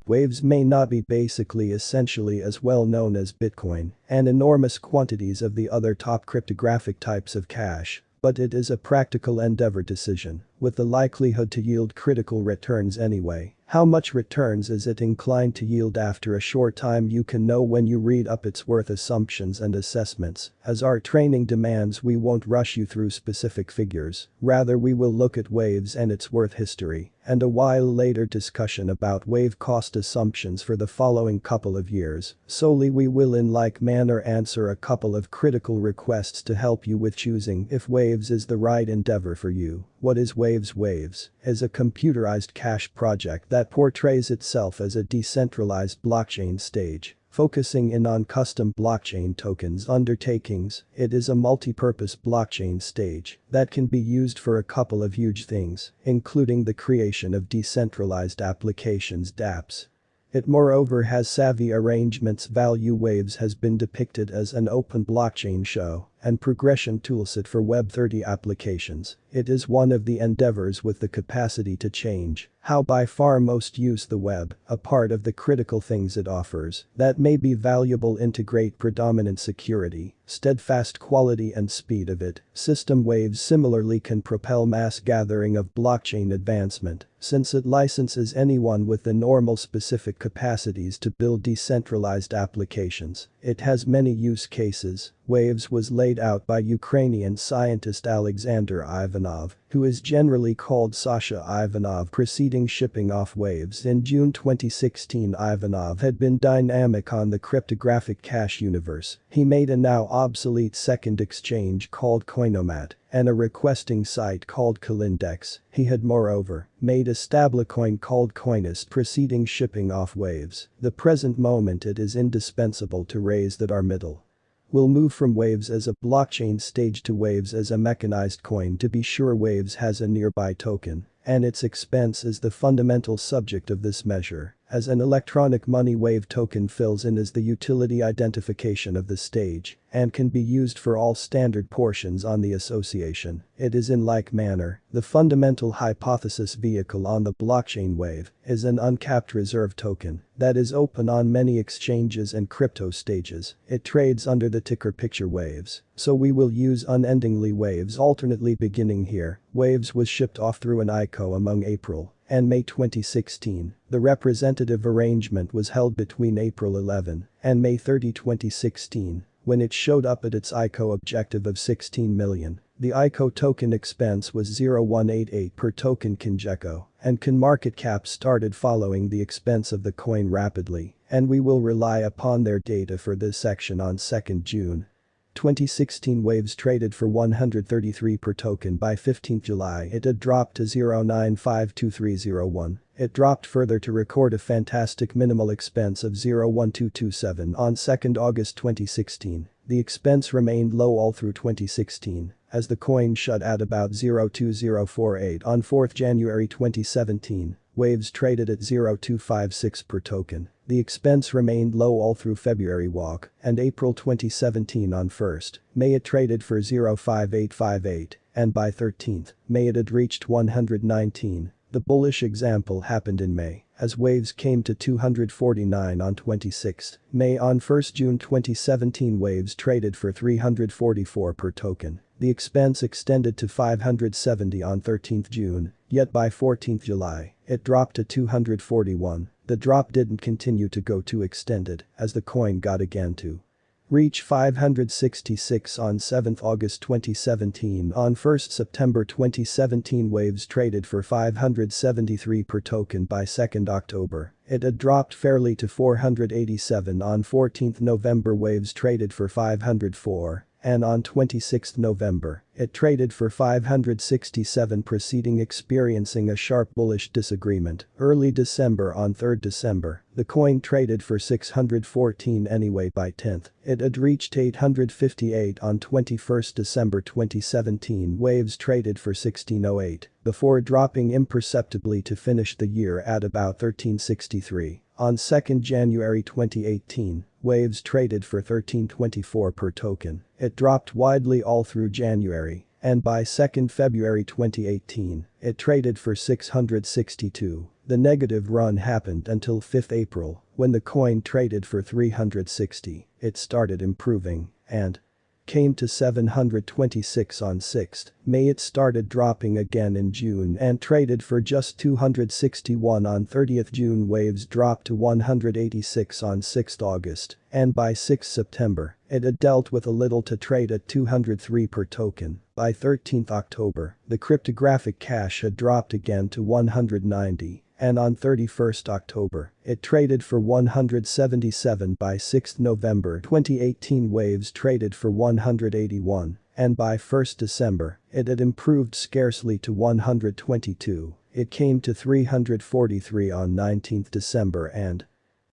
Waves may not be basically essentially as well known as Bitcoin and enormous quantities of the other top cryptographic types of cash, but it is a practical endeavor decision, with the likelihood to yield critical returns anyway. How much returns is it inclined to yield after a short time? You can know when you read up its worth assumptions and assessments. As our training demands, we won't rush you through specific figures, rather we will look at Waves and its worth history, and a while later discussion about wave cost assumptions for the following couple of years. Solely we will in like manner answer a couple of critical requests to help you with choosing if Waves is the right endeavor for you. What is Waves? Waves is a computerized cash project that portrays itself as a decentralized blockchain stage, focusing in on custom blockchain tokens undertakings. It is a multi-purpose blockchain stage that can be used for a couple of huge things, including the creation of decentralized applications dApps. It moreover has savvy arrangements. Value Waves has been depicted as an open blockchain show and progression toolset for Web3 applications. It is one of the endeavors with the capacity to change how by far most use the web, a part of the critical things it offers that may be valuable. Integrate predominant security, steadfast quality and speed of it. System Waves similarly can propel mass gathering of blockchain advancement, since it licenses anyone with the normal specific capacities to build decentralized applications. It has many use cases. Waves was laid out by Ukrainian scientist Alexander Ivanov, who is generally called Sasha Ivanov. Preceding shipping off Waves in June 2016, Ivanov had been dynamic on the cryptographic cash universe. He made a now obsolete second exchange called Coinomat and a requesting site called Colindex. He had moreover made a stablecoin called Coinist preceding shipping off Waves. The present moment it is indispensable to raise that our middle will move from Waves as a blockchain stage to Waves as a mechanized coin. To be sure, Waves has a nearby token, and its expense is the fundamental subject of this measure. As an electronic money, Wave token fills in as the utility identification of the stage and can be used for all standard portions on the association. It is in like manner the fundamental hypothesis vehicle on the blockchain. Wave is an uncapped reserve token that is open on many exchanges and crypto stages. It trades under the ticker picture Waves, so we will use unendingly Waves alternately. Beginning here, Waves was shipped off through an ICO among April and May 2016. The representative arrangement was held between April 11 and May 30, 2016, when it showed up at its ICO objective of 16 million. The ICO token expense was 0.188 per token CoinGecko, and CoinMarketCap started following the expense of the coin rapidly, and we will rely upon their data for this section. On 2nd June 2016, Waves traded for 133 per token. By 15th July it had dropped to 0.952301. It dropped further to record a fantastic minimal expense of 0.1227 on 2nd August 2016. The expense remained low all through 2016, as the coin shut at about 0.2048 on 4th January 2017. Waves traded at 0.256 per token. The expense remained low all through February walk and April 2017. On 1st May it traded for 0.5858, and by 13th May it had reached 119. The bullish example happened in May, as Waves came to 249 on 26th May. On 1st June 2017, Waves traded for 344 per token. The expense extended to 570 on 13th June, yet by 14th July, it dropped to 241. The drop didn't continue to go too extended, as the coin got again to reach 566 on 7th August 2017. On 1st September 2017, Waves traded for 573 per token. By 2nd October, it had dropped fairly to 487. On 14th November, Waves traded for 504. And on 26 November, it traded for 567, preceding experiencing a sharp bullish disagreement. Early December. On 3rd December, the coin traded for 614 anyway. By 10th, it had reached 858. On 21st December 2017, Waves traded for 1608, before dropping imperceptibly to finish the year at about 1363. On 2nd January 2018, Waves traded for 1324 per token. It dropped widely all through January, and by 2nd February 2018, it traded for 662. The negative run happened until 5 April, when the coin traded for 360, it started improving, and came to 726 on 6 May. It started dropping again in June and traded for just 261 on 30 June. Waves dropped to 186 on 6 August, and by 6 September, it had dealt with a little to trade at 203 per token. By 13 October, the cryptographic cash had dropped again to 190. And on 31st October, it traded for 177. By 6 November 2018, waves traded for 181, and by 1st December, it had improved scarcely to 122. It came to 343 on 19th December and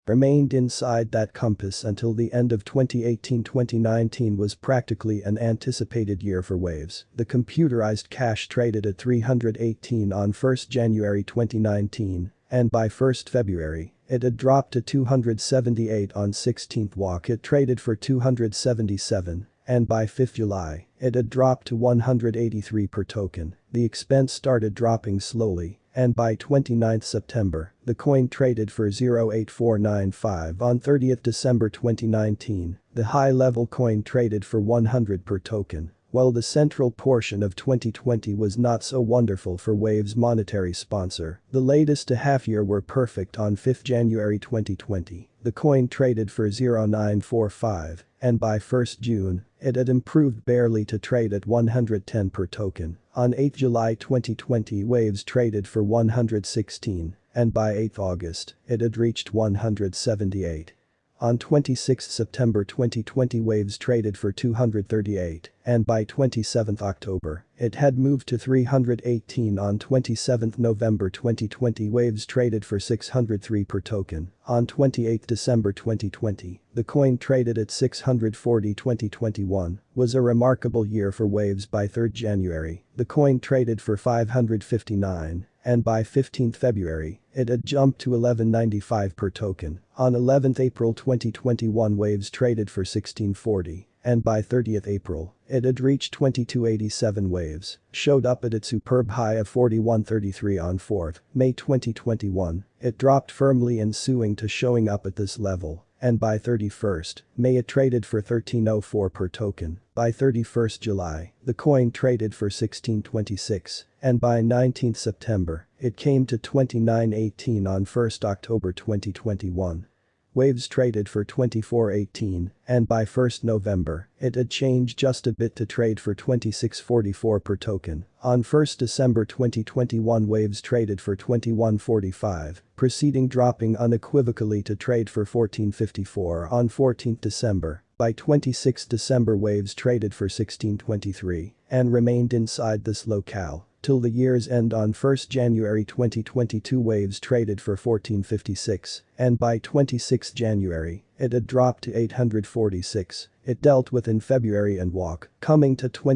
remained inside that compass until the end of 2018. 2019 was practically an anticipated year for waves. The computerized cash traded at 318 on 1st January 2019, and by 1st February, it had dropped to 278 on 16th walk. It traded for 277, and by 5th July, it had dropped to 183 per token. The expense started dropping slowly, and by 29th September, the coin traded for 0.8495 on 30th December 2019, the high-level coin traded for 100 per token. While the central portion of 2020 was not so wonderful for Wave's monetary sponsor, the latest half-year were perfect. On 5 January 2020, the coin traded for 0.945, and by 1st June, it had improved barely to trade at 110 per token. On 8 July 2020, Waves traded for 116, and by 8 August, it had reached 178. On 26 September 2020, Waves traded for 238, and by 27 October, it had moved to 318. On 27 November 2020, Waves traded for 603 per token. On 28 December 2020, the coin traded at 640. 2021 was a remarkable year for Waves. By 3 January, the coin traded for 559. And by 15 February, it had jumped to 11.95 per token. On 11 April 2021, Waves traded for 1640, and by 30th April, it had reached 22.87. Waves showed up at its superb high of 41.33 on 4 May 2021. It dropped firmly, ensuing to showing up at this level, and by 31st May it traded for 13.04 per token. By 31st July, the coin traded for 16.26, and by 19th September, it came to 29.18. On 1st October 2021, Waves traded for 24.18, and by 1st November, it had changed just a bit to trade for 26.44 per token. On 1st December 2021, Waves traded for 21.45, preceding dropping unequivocally to trade for 14.54 on 14th December. By 26 December, Waves traded for 16.23 and remained inside this locale till the year's end. On 1st January 2022, Waves traded for 14.56, and by 26 January, it had dropped to 846. It dealt with in February and walk, coming to 20